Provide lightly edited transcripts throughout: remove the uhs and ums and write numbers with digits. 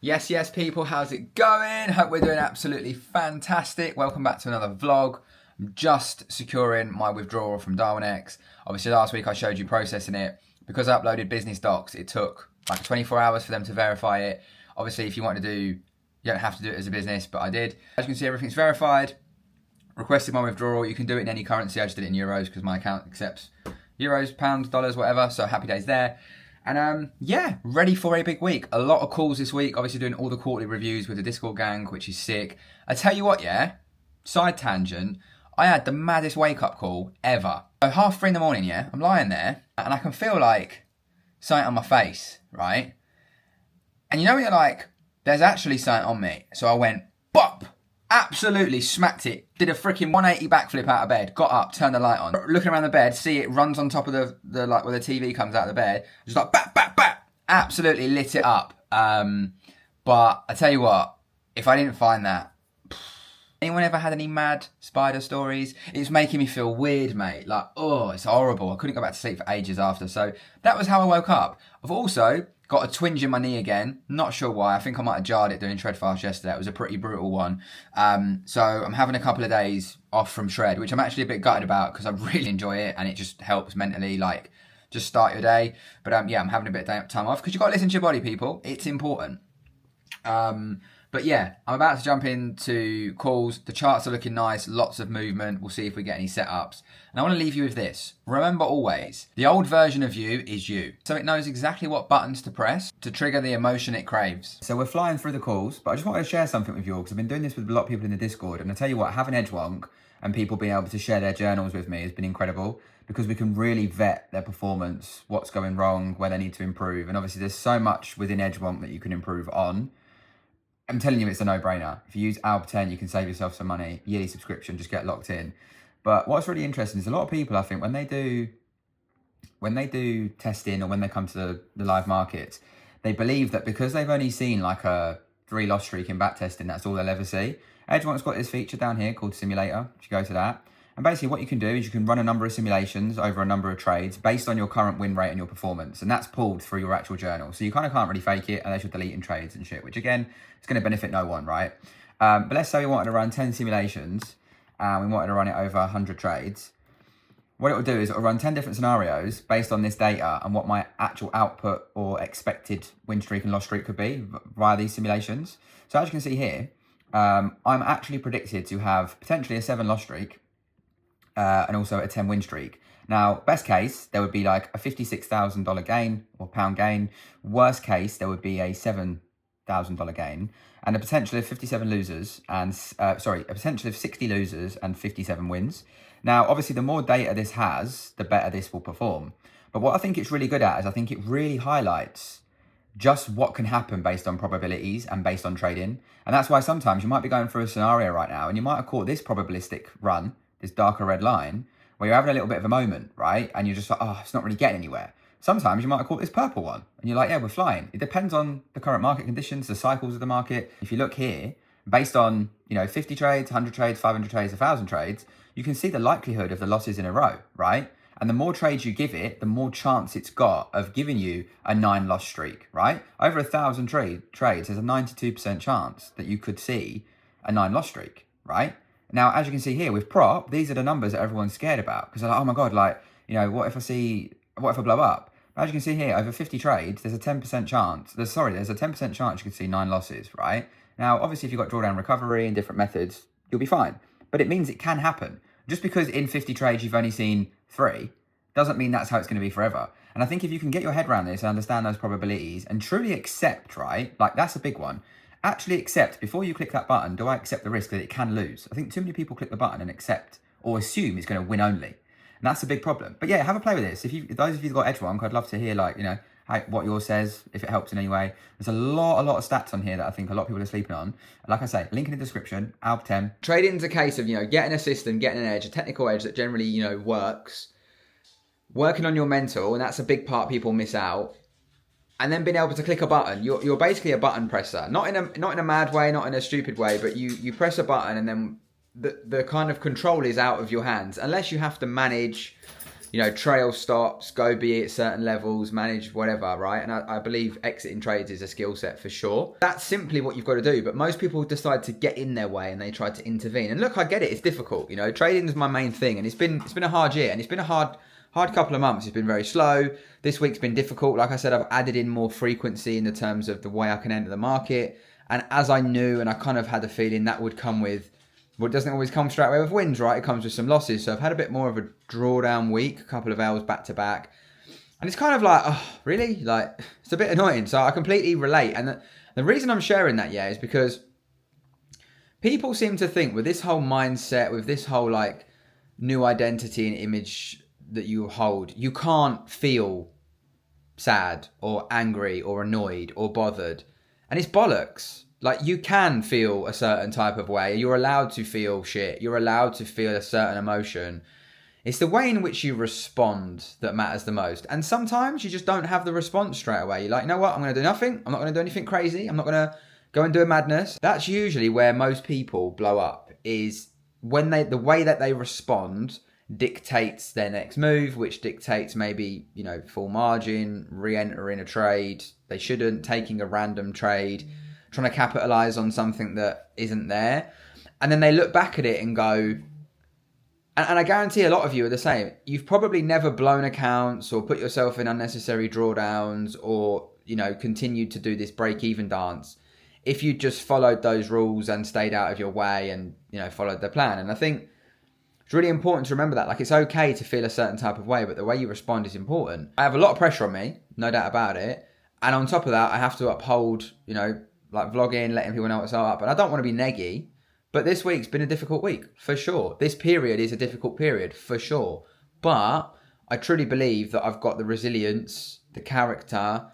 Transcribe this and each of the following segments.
Yes, people, how's it going? Hope we're doing absolutely fantastic. Welcome back to another vlog. I'm just securing my withdrawal from DarwinX. Obviously, last week I showed you processing it. Because I uploaded business docs, it took like 24 hours for them to verify it. Obviously, if you want to do, you don't have to do it as a business, but I did. As you can see, everything's verified. Requested my withdrawal. You can do it in any currency. I just did it in euros because my account accepts euros, pounds, dollars, whatever. So happy days there. And yeah, ready for a big week. A lot of calls this week. Obviously doing all the quarterly reviews with the Discord gang, which is sick. I tell you what, yeah, side tangent, I had the maddest wake up call ever. So 3:30 in the morning, yeah, I'm lying there and I can feel like something on my face, right? And you know when you're like, there's actually something on me. So I went, bop, absolutely smacked it. Did a freaking 180 backflip out of bed. Got up, turned the light on. Looking around the bed, see it runs on top of the like where the TV comes out of the bed. Just like, bat, bat, bat. Absolutely lit it up. But I tell you what, if I didn't find that, anyone ever had any mad spider stories? It's making me feel weird, mate. Like, oh, it's horrible. I couldn't go back to sleep for ages after. So that was how I woke up. I've also got a twinge in my knee again. Not sure why. I think I might have jarred it doing Shred Fast yesterday. It was a pretty brutal one. So I'm having a couple of days off from Shred, which I'm actually a bit gutted about because I really enjoy it and it just helps mentally, like, just start your day. But yeah, I'm having a bit of time off because you've got to listen to your body, people. It's important. But yeah, I'm about to jump into calls. The charts are looking nice, lots of movement. We'll see if we get any setups. And I want to leave you with this. Remember always, the old version of you is you. So it knows exactly what buttons to press to trigger the emotion it craves. So we're flying through the calls, but I just wanted to share something with you all because I've been doing this with a lot of people in the Discord. And I tell you what, having Edgewonk and people being able to share their journals with me has been incredible because we can really vet their performance, what's going wrong, where they need to improve. And obviously there's so much within Edgewonk that you can improve on. I'm telling you, it's a no-brainer. If you use Alp 10, you can save yourself some money. Yearly subscription, just get locked in. But what's really interesting is a lot of people, I think, when they do testing or when they come to the live markets, they believe that because they've only seen like a 3 loss streak in back testing, that's all they'll ever see. Edgewonk's got this feature down here called Simulator. If you go to that, and basically what you can do is you can run a number of simulations over a number of trades based on your current win rate and your performance. And that's pulled through your actual journal. So you kind of can't really fake it unless you're deleting trades and shit, which again, it's going to benefit no one, right? But let's say we wanted to run 10 simulations and we wanted to run it over 100 trades. What it will do is it will run 10 different scenarios based on this data and what my actual output or expected win streak and loss streak could be via these simulations. So as you can see here, I'm actually predicted to have potentially a 7 loss streak and also a 10 win streak. Now, best case, there would be like a $56,000 gain or pound gain. Worst case, there would be a $7,000 gain and a potential of 57 losers and, a potential of 60 losers and 57 wins. Now, obviously, the more data this has, the better this will perform. But what I think it's really good at is I think it really highlights just what can happen based on probabilities and based on trading. And that's why sometimes you might be going through a scenario right now and you might have caught this probabilistic run, this darker red line, where you're having a little bit of a moment, right? And you're just like, oh, it's not really getting anywhere. Sometimes you might have caught this purple one and you're like, yeah, we're flying. It depends on the current market conditions, the cycles of the market. If you look here, based on, 50 trades, 100 trades, 500 trades, 1,000 trades, you can see the likelihood of the losses in a row, right? And the more trades you give it, the more chance it's got of giving you a 9 loss streak, right? Over 1,000 trades, there's a 92% chance that you could see a 9 loss streak, right? Now, as you can see here with prop, these are the numbers that everyone's scared about because they're like, oh my God, what if I blow up? As you can see here, over 50 trades, there's a 10% chance, there's a 10% chance you could see 9 losses, right? Now, obviously, if you've got drawdown recovery and different methods, you'll be fine. But it means it can happen. Just because in 50 trades you've only seen 3 doesn't mean that's how it's going to be forever. And I think if you can get your head around this and understand those probabilities and truly accept, right? Like that's a big one. Actually accept, before you click that button, do I accept the risk that it can lose? I think too many people click the button and accept or assume it's going to win only. And that's a big problem. But yeah, have a play with this. If those of you who've got Edgewonk, I'd love to hear what yours says, if it helps in any way. There's a lot of stats on here that I think a lot of people are sleeping on. Like I say, link in the description, Alp 10. Trading's a case of, getting a system, getting an edge, a technical edge that generally, works. Working on your mental, and that's a big part people miss out. And then being able to click a button. You're basically a button presser. Not in a mad way, not in a stupid way, but you press a button and then the kind of control is out of your hands. Unless you have to manage you know, trail stops, go be at certain levels, manage whatever, right? And I believe exiting trades is a skill set for sure. That's simply what you've got to do. But most people decide to get in their way and they try to intervene. And look, I get it. It's difficult. You know, trading is my main thing, and it's been a hard year, and it's been a hard couple of months. It's been very slow. This week's been difficult. Like I said, I've added in more frequency in the terms of the way I can enter the market. And as I knew, and I kind of had a feeling that would come with, well, it doesn't always come straight away with wins, right? It comes with some losses. So I've had a bit more of a drawdown week, a couple of L's back to back. And it's kind of like, oh, really? Like, it's a bit annoying. So I completely relate. And the reason I'm sharing that, is because people seem to think with this whole mindset, with this whole like new identity and image that you hold, you can't feel sad or angry or annoyed or bothered. And it's bollocks. Like, you can feel a certain type of way. You're allowed to feel shit. You're allowed to feel a certain emotion. It's the way in which you respond that matters the most. And sometimes you just don't have the response straight away. You're like, you know what? I'm going to do nothing. I'm not going to do anything crazy. I'm not going to go and do a madness. That's usually where most people blow up, is when the way that they respond dictates their next move, which dictates maybe, you know, full margin, re-entering a trade they shouldn't, taking a random trade, trying to capitalize on something that isn't there. And then they look back at it and go, and I guarantee a lot of you are the same. You've probably never blown accounts or put yourself in unnecessary drawdowns or, you know, continued to do this break-even dance if you just followed those rules and stayed out of your way and, you know, followed the plan. And I think it's really important to remember that. Like, it's okay to feel a certain type of way, but the way you respond is important. I have a lot of pressure on me, no doubt about it. And on top of that, I have to uphold, you know, like vlogging, letting people know what's up. And I don't want to be neggy, but this week's been a difficult week, for sure. This period is a difficult period, for sure. But I truly believe that I've got the resilience, the character,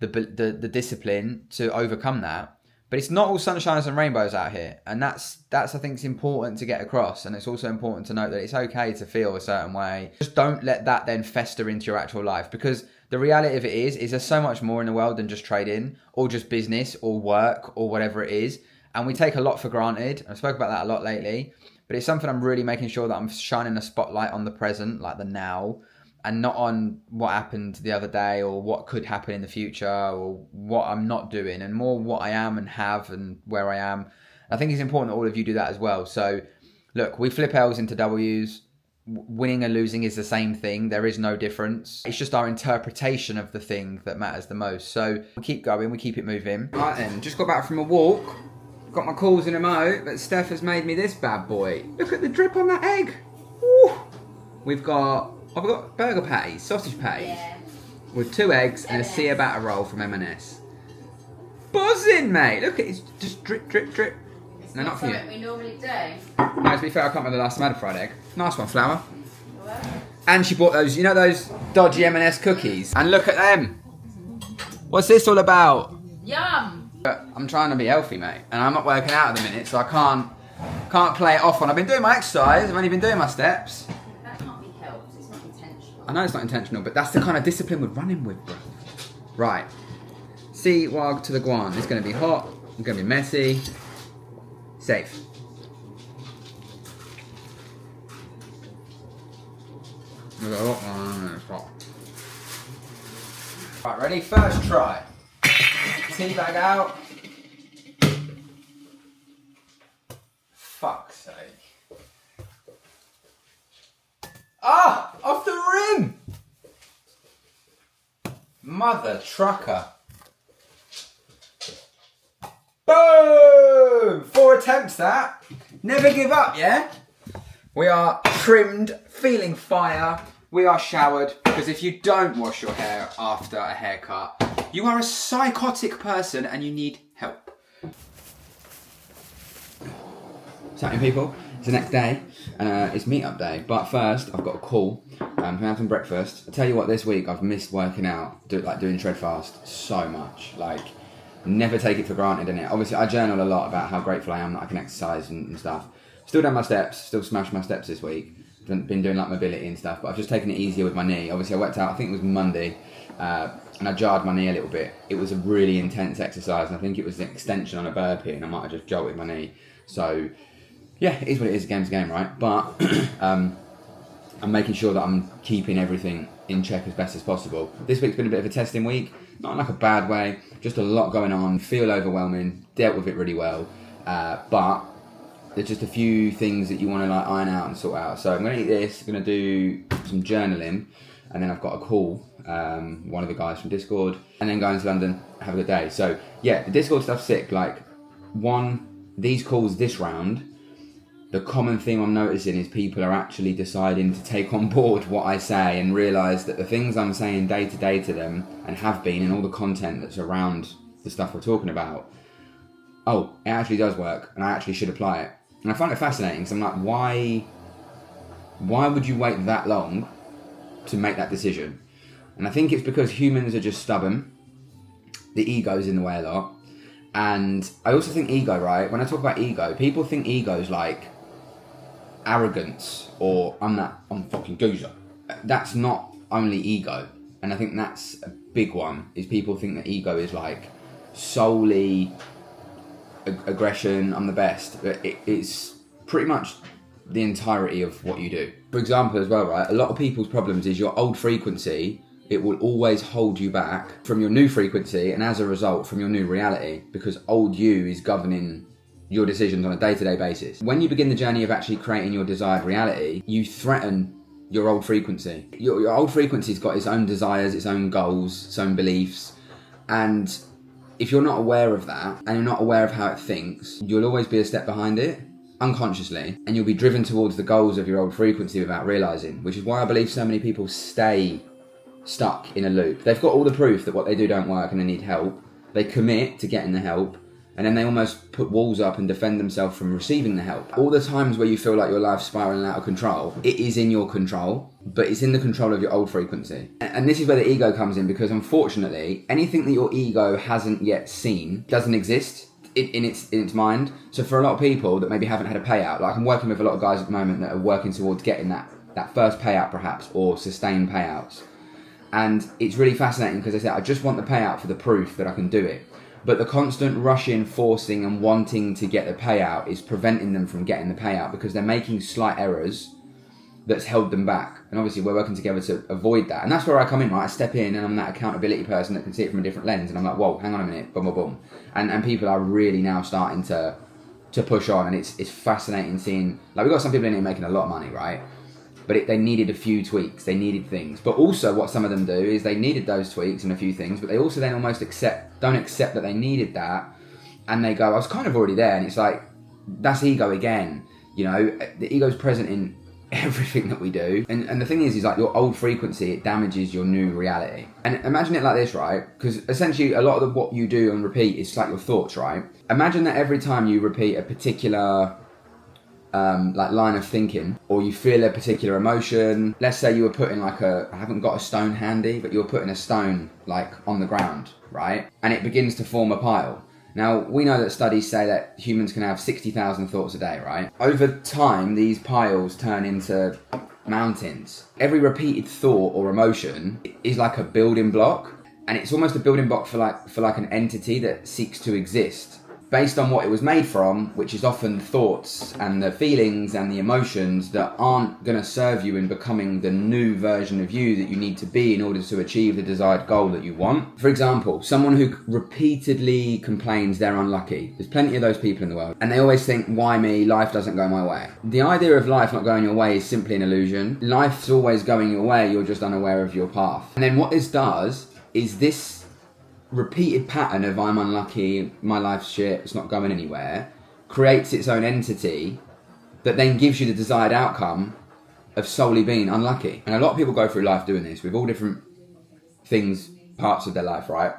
the discipline to overcome that. But it's not all sunshines and rainbows out here. And that's I think it's important to get across. And it's also important to note that it's okay to feel a certain way. Just don't let that then fester into your actual life. Because the reality of it is there's so much more in the world than just trading or just business or work or whatever it is. And we take a lot for granted. I've spoken about that a lot lately. But it's something I'm really making sure that I'm shining a spotlight on the present, like the now, and not on what happened the other day or what could happen in the future or what I'm not doing, and more what I am and have and where I am. I think it's important that all of you do that as well. So look, we flip L's into W's. Winning and losing is the same thing. There is no difference. It's just our interpretation of the thing that matters the most. So we keep going, we keep it moving. Right then, just got back from a walk. Got my calls in a mo, but Steph has made me this bad boy. Look at the drip on that egg. Woo. I've got burger patties, sausage patties, with 2 eggs and a ciabatta roll from M&S. Buzzing, mate. Look, it's just drip, drip, drip. It's no, not for you. we normally do. No, to be fair, I can't remember the last time I had a fried egg. Nice one, Flower. And she bought those, you know those dodgy M&S cookies? And look at them. What's this all about? Yum! I'm trying to be healthy, mate, and I'm not working out at the minute, so I can't play it off on. I've been doing my exercise. I've only been doing my steps. That can't be helped. It's not intentional. I know it's not intentional, but that's the kind of discipline we're running with, bro. Right. Sea wag to the guan. It's going to be hot. It's going to be messy. Safe. We've got a lot going on and it's hot. Right, ready? First try. Tea bag out. Fuck's sake. Ah! Off the rim! Mother trucker. Boom! 4 attempts that. Never give up, yeah? We are trimmed, feeling fire. We are showered, because if you don't wash your hair after a haircut, you are a psychotic person and you need help. What's happening, people? It's the next day, and it's meet-up day. But first, I've got a call. I'm having breakfast. I tell you what, this week I've missed working out, doing tread fast so much. Like, never take it for granted, innit? Obviously, I journal a lot about how grateful I am that I can exercise and stuff. Still done my steps. Still smashed my steps this week. Been doing like mobility and stuff, but I've just taken it easier with my knee. Obviously, I worked out, I think it was Monday, and I jarred my knee a little bit. It was a really intense exercise, and I think it was an extension on a burpee, and I might have just jolted my knee. So, yeah, it is what it is. A game's a game, right? But I'm making sure that I'm keeping everything in check as best as possible. This week's been a bit of a testing week, not in like a bad way, just a lot going on, feel overwhelming, dealt with it really well, but there's just a few things that you want to like iron out and sort out. So I'm going to eat this, I'm going to do some journaling, and then I've got a call, one of the guys from Discord, and then go into London, have a good day. So yeah, the Discord stuff's sick. Like, these calls this round, the common theme I'm noticing is people are actually deciding to take on board what I say and realise that the things I'm saying day to day to them, and have been, and all the content that's around the stuff we're talking about, oh, it actually does work, and I actually should apply it. And I find it fascinating, because I'm like, why would you wait that long to make that decision? And I think it's because humans are just stubborn. The ego's in the way a lot. And I also think ego, right? When I talk about ego, people think ego's like arrogance, or I'm fucking Goozer. That's not only ego. And I think that's a big one, is people think that ego is like solely aggression, I'm the best. It's pretty much the entirety of what you do. For example as well, right, a lot of people's problems is your old frequency, it will always hold you back from your new frequency, and as a result from your new reality, because old you is governing your decisions on a day-to-day basis. When you begin the journey of actually creating your desired reality, you threaten your old frequency. Your old frequency's got its own desires, its own goals, its own beliefs, and if you're not aware of that, and you're not aware of how it thinks, you'll always be a step behind it, unconsciously, and you'll be driven towards the goals of your old frequency without realising, which is why I believe so many people stay stuck in a loop. They've got all the proof that what they do don't work and they need help. They commit to getting the help, and then they almost put walls up and defend themselves from receiving the help. All the times where you feel like your life's spiraling out of control, it is in your control, but it's in the control of your old frequency. And this is where the ego comes in, because unfortunately, anything that your ego hasn't yet seen doesn't exist in its mind. So for a lot of people that maybe haven't had a payout, like I'm working with a lot of guys at the moment that are working towards getting that first payout perhaps, or sustained payouts. And it's really fascinating, because they say, I just want the payout for the proof that I can do it. But the constant rushing, forcing and wanting to get the payout is preventing them from getting the payout, because they're making slight errors that's held them back. And obviously we're working together to avoid that. And that's where I come in, right? I step in and I'm that accountability person that can see it from a different lens. And I'm like, whoa, hang on a minute, boom, boom, boom. And people are really now starting to push on. And it's fascinating seeing, like, we've got some people in here making a lot of money, right? But they needed a few tweaks, they needed things. But also what some of them do is they needed those tweaks and a few things, but they also then almost don't accept that they needed that. And they go, I was kind of already there. And it's like, that's ego again. You know, the ego's present in everything that we do. And the thing is like your old frequency, it damages your new reality. And imagine it like this, right? Because essentially a lot of what you do and repeat is like your thoughts, right? Imagine that every time you repeat a particular like line of thinking, or you feel a particular emotion, let's say you were putting like I haven't got a stone handy, but you're putting a stone like on the ground, right? And it begins to form a pile. Now, we know that studies say that humans can have 60,000 thoughts a day, right? Over time, these piles turn into mountains. Every repeated thought or emotion is like a building block, and it's almost a building block for like an entity that seeks to exist based on what it was made from, which is often thoughts and the feelings and the emotions that aren't going to serve you in becoming the new version of you that you need to be in order to achieve the desired goal that you want. For example, someone who repeatedly complains they're unlucky. There's plenty of those people in the world, and they always think, why me? Life doesn't go my way. The idea of life not going your way is simply an illusion. Life's always going your way, you're just unaware of your path. And then what this does is this repeated pattern of I'm unlucky, my life's shit, it's not going anywhere, creates its own entity that then gives you the desired outcome of solely being unlucky. And a lot of people go through life doing this with all different things, parts of their life, right?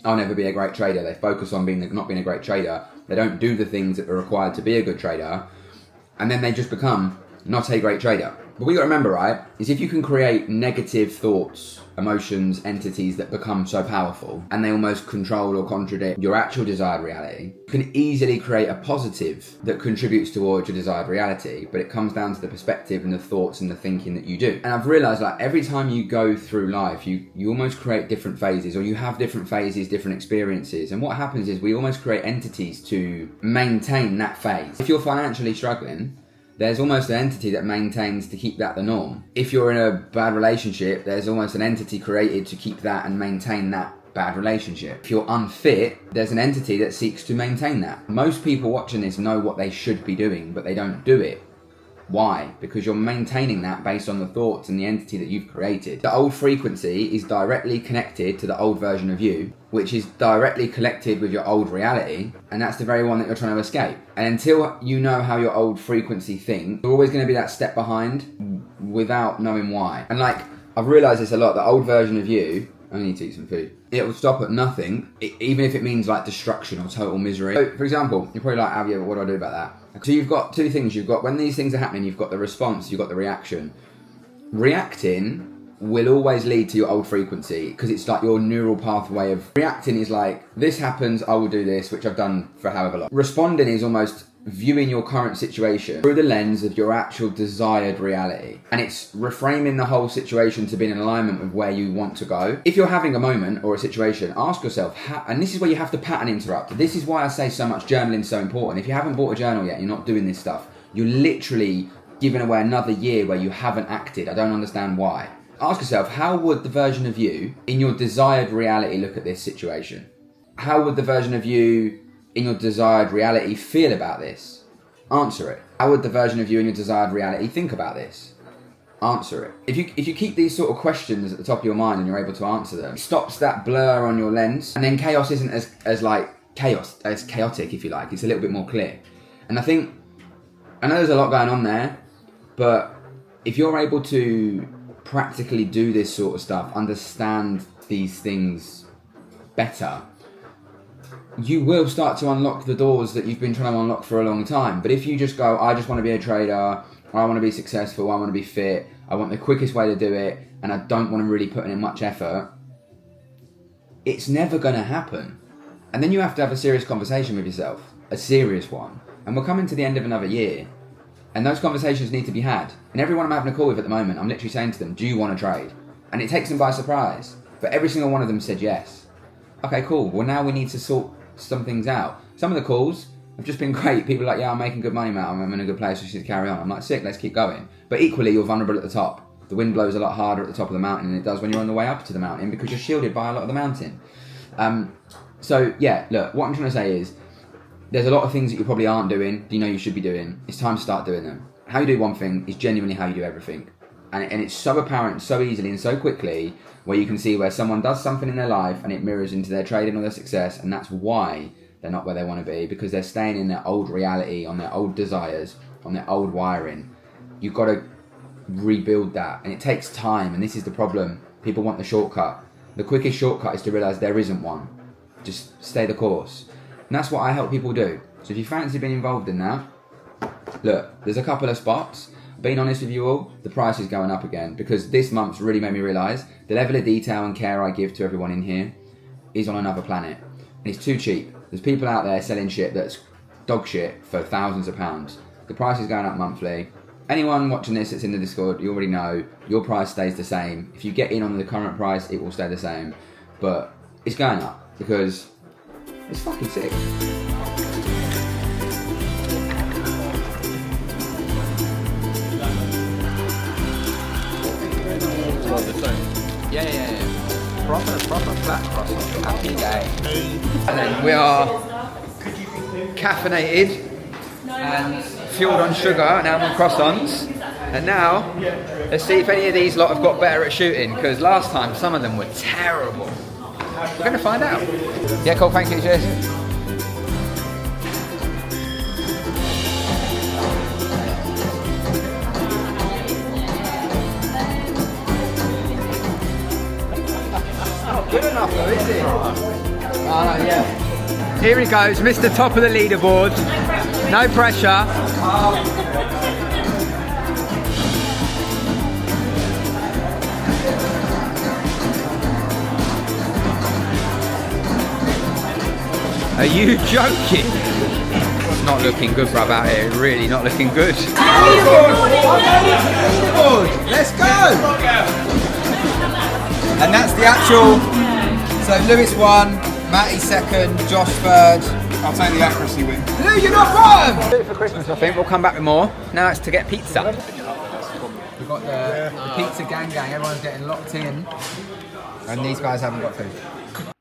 I'll never be a great trader. They focus on not being a great trader. They don't do the things that are required to be a good trader. And then they just become not a great trader. But what you got to remember, right, is if you can create negative thoughts, emotions, entities that become so powerful and they almost control or contradict your actual desired reality, you can easily create a positive that contributes towards your desired reality. But it comes down to the perspective and the thoughts and the thinking that you do. And I've realized, like, every time you go through life, you almost create different phases, or you have different phases, different experiences. And what happens is we almost create entities to maintain that phase. If you're financially struggling, there's almost an entity that maintains to keep that the norm. If you're in a bad relationship, there's almost an entity created to keep that and maintain that bad relationship. If you're unfit, there's an entity that seeks to maintain that. Most people watching this know what they should be doing, but they don't do it. Why? Because you're maintaining that based on the thoughts and the entity that you've created. The old frequency is directly connected to the old version of you, which is directly connected with your old reality, and that's the very one that you're trying to escape. And until you know how your old frequency thinks, you're always going to be that step behind without knowing why. And like, I've realised this a lot, the old version of you, I need to eat some food. It will stop at nothing, even if it means like destruction or total misery. So, for example, you're probably like, Avia, what do I do about that? So you've got two things. You've got, when these things are happening, you've got the response, you've got the reaction. Reacting will always lead to your old frequency because it's like your neural pathway of reacting is like, this happens, I will do this, which I've done for however long. Responding is almost viewing your current situation through the lens of your actual desired reality. And it's reframing the whole situation to be in alignment with where you want to go. If you're having a moment or a situation, ask yourself, and this is where you have to pattern interrupt. This is why I say so much journaling is so important. If you haven't bought a journal yet and you're not doing this stuff, you're literally giving away another year where you haven't acted. I don't understand why. Ask yourself, how would the version of you in your desired reality look at this situation? How would the version of you in your desired reality feel about this? Answer it. How would the version of you in your desired reality think about this? Answer it. If you keep these sort of questions at the top of your mind and you're able to answer them, it stops that blur on your lens, and then chaos isn't as chaotic, if you like. It's a little bit more clear. And I know there's a lot going on there, but if you're able to practically do this sort of stuff, understand these things better, you will start to unlock the doors that you've been trying to unlock for a long time. But if you just go, I just want to be a trader, I want to be successful, I want to be fit, I want the quickest way to do it, and I don't want to really put in much effort, it's never going to happen. And then you have to have a serious conversation with yourself, a serious one. And we're coming to the end of another year, and those conversations need to be had. And everyone I'm having a call with at the moment, I'm literally saying to them, do you want to trade? And it takes them by surprise. But every single one of them said yes. Okay, cool. Well, now we need to sort some things out. Some of the calls have just been great. People are like, yeah, I'm making good money, Matt. I'm in a good place. We should carry on. I'm like, sick, let's keep going. But equally, you're vulnerable at the top. The wind blows a lot harder at the top of the mountain than it does when you're on the way up to the mountain because you're shielded by a lot of the mountain. So, yeah, look, what I'm trying to say is there's a lot of things that you probably aren't doing, you know you should be doing. It's time to start doing them. How you do one thing is genuinely how you do everything. And it's so apparent so easily and so quickly where you can see where someone does something in their life and it mirrors into their trading or their success, and that's why they're not where they want to be, because they're staying in their old reality, on their old desires, on their old wiring. You've got to rebuild that, and it takes time, and this is the problem. People want the shortcut. The quickest shortcut is to realise there isn't one. Just stay the course. And that's what I help people do. So if you fancy being involved in that, look, there's a couple of spots. Being honest with you all, the price is going up again because this month's really made me realise the level of detail and care I give to everyone in here is on another planet. And it's too cheap. There's people out there selling shit that's dog shit for thousands of pounds. The price is going up monthly. Anyone watching this that's in the Discord, you already know your price stays the same. If you get in on the current price, it will stay the same. But it's going up because it's fucking sick. Yeah. Proper flat croissant. Happy day. And then we are caffeinated and fueled on sugar. Now I'm on croissants. And now, let's see if any of these lot have got better at shooting, because last time some of them were terrible. We're going to find out. Yeah, cool, thank you, cheers. Good enough though, is it? Yeah. Here he goes, Mr. Top of the leaderboard. No pressure. Are you joking? It's not looking good, bruv, out here. Really not looking good. Let's go! And that's the actual, so Lewis won, Matty second, Josh third, I'll take the accuracy win. No, you're not wrong! Do it for Christmas, I think. We'll come back with more. Now it's to get pizza. We've got the pizza gang. Everyone's getting locked in. And these guys haven't got food.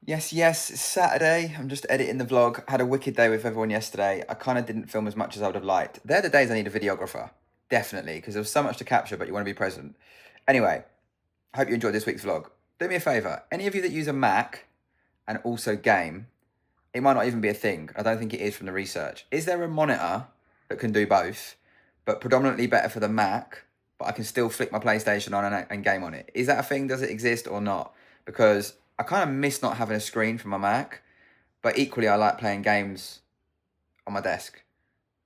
Yes, it's Saturday. I'm just editing the vlog. Had a wicked day with everyone yesterday. I kind of didn't film as much as I would have liked. They're the days I need a videographer. Definitely, because there was so much to capture, but you want to be present. Anyway, I hope you enjoyed this week's vlog. Do me a favour. Any of you that use a Mac and also game, it might not even be a thing. I don't think it is from the research. Is there a monitor that can do both, but predominantly better for the Mac, but I can still flick my PlayStation on and game on it? Is that a thing? Does it exist or not? Because I kind of miss not having a screen for my Mac, but equally I like playing games on my desk.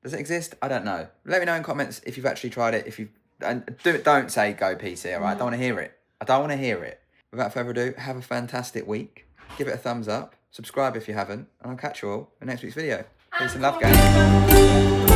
Does it exist? I don't know. Let me know in comments if you've actually tried it. If you don't say go PC, all right? I don't want to hear it. I don't want to hear it. Without further ado, have a fantastic week. Give it a thumbs up. Subscribe if you haven't. And I'll catch you all in next week's video. Peace and love, guys.